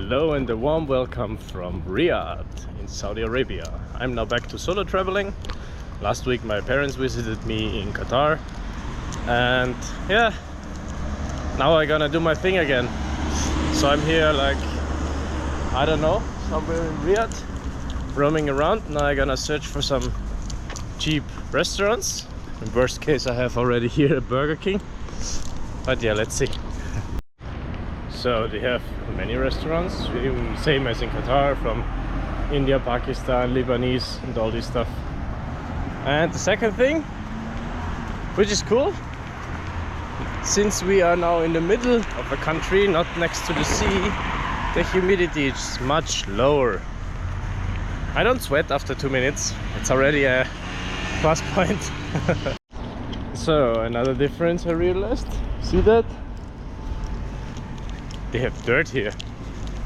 Hello and a warm welcome from Riyadh in Saudi Arabia. I'm now back to solo traveling. Last week my parents visited me in Qatar, and yeah, now I'm gonna do my thing again. So I'm here like, I don't know, somewhere in Riyadh, roaming around. Now I'm gonna search for some cheap restaurants. In worst case I have already here a Burger King, but yeah, let's see. So they have many restaurants, same as in Qatar, from India, Pakistan, Lebanese and all this stuff. And the second thing, which is cool, since we are now in the middle of a country, not next to the sea, the humidity is much lower. I don't sweat after 2 minutes, it's already a plus point. So another difference I realized, see that? They have dirt here.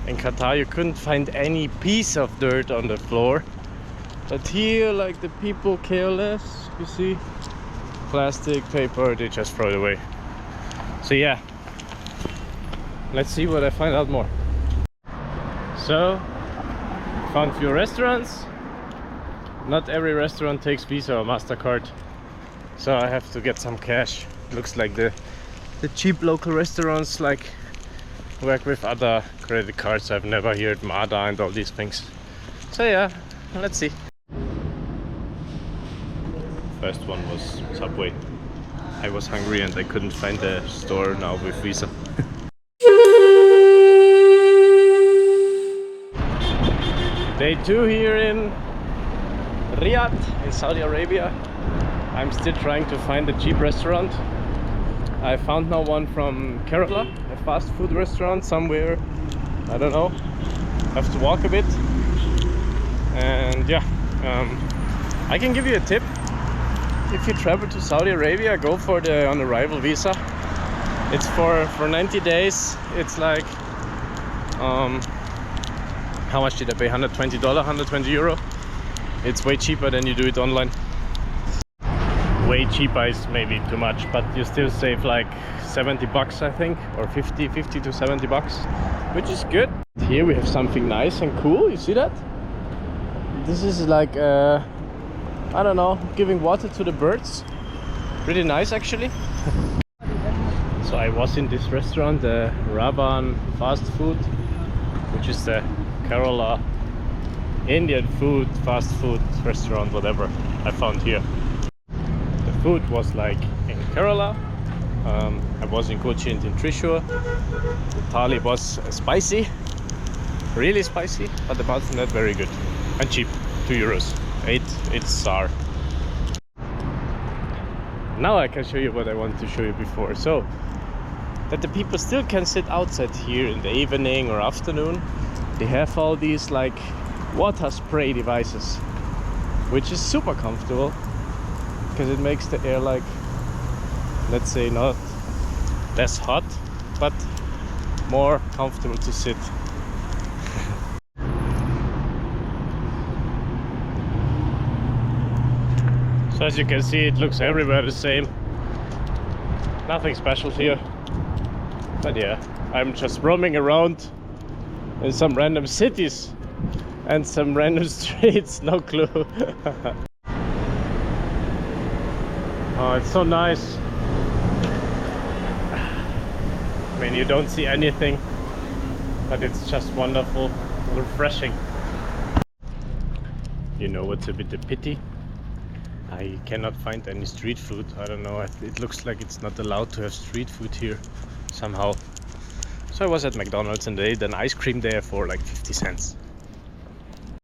In Qatar you couldn't find any piece of dirt on the floor, but here, like, the people care less. You see, plastic, paper, they just throw it away. So yeah, let's see what I find out more. So found few restaurants. Not every restaurant takes Visa or MasterCard, so I have to get some cash. Looks like the cheap local restaurants like work with other credit cards. I've never heard MADA and all these things. So yeah, let's see. First one was Subway. I was hungry and I couldn't find a store now with Visa. Day 2 here in Riyadh in Saudi Arabia. I'm still trying to find a cheap restaurant. I found now one from Kerala, a fast food restaurant somewhere, I don't know, have to walk a bit. And yeah, I can give you a tip. If you travel to Saudi Arabia, go for the on arrival visa. It's for 90 days. It's like, how much did I pay? $120, 120 euro. It's way cheaper than you do it online. Way cheaper is maybe too much, but you still save like 70 bucks, I think, or 50 to 70 bucks, which is good. Here we have something nice and cool. You see that? This is like I don't know, giving water to the birds. Pretty nice actually. So I was in this restaurant, the Raban fast food, which is the Kerala Indian food, fast food restaurant, whatever I found here. Food was like in Kerala. I was in Kochi and in Thrissur. The thali was spicy, really spicy, but apart from that, very good and cheap. 2 euros, 8 star. Now I can show you what I wanted to show you before. So that the people still can sit outside here in the evening or afternoon. They have all these like water spray devices, which is super comfortable, because it makes the air, like, let's say, not less hot, but more comfortable to sit. So as you can see, it looks everywhere the same. Nothing special here. But yeah, I'm just roaming around in some random cities and some random streets, no clue. Oh, it's so nice. I mean, you don't see anything, but it's just wonderful, refreshing. You know what's a bit a pity? I cannot find any street food. I don't know, it looks like it's not allowed to have street food here somehow. So I was at McDonald's and they had an ice cream there for like 50 cents.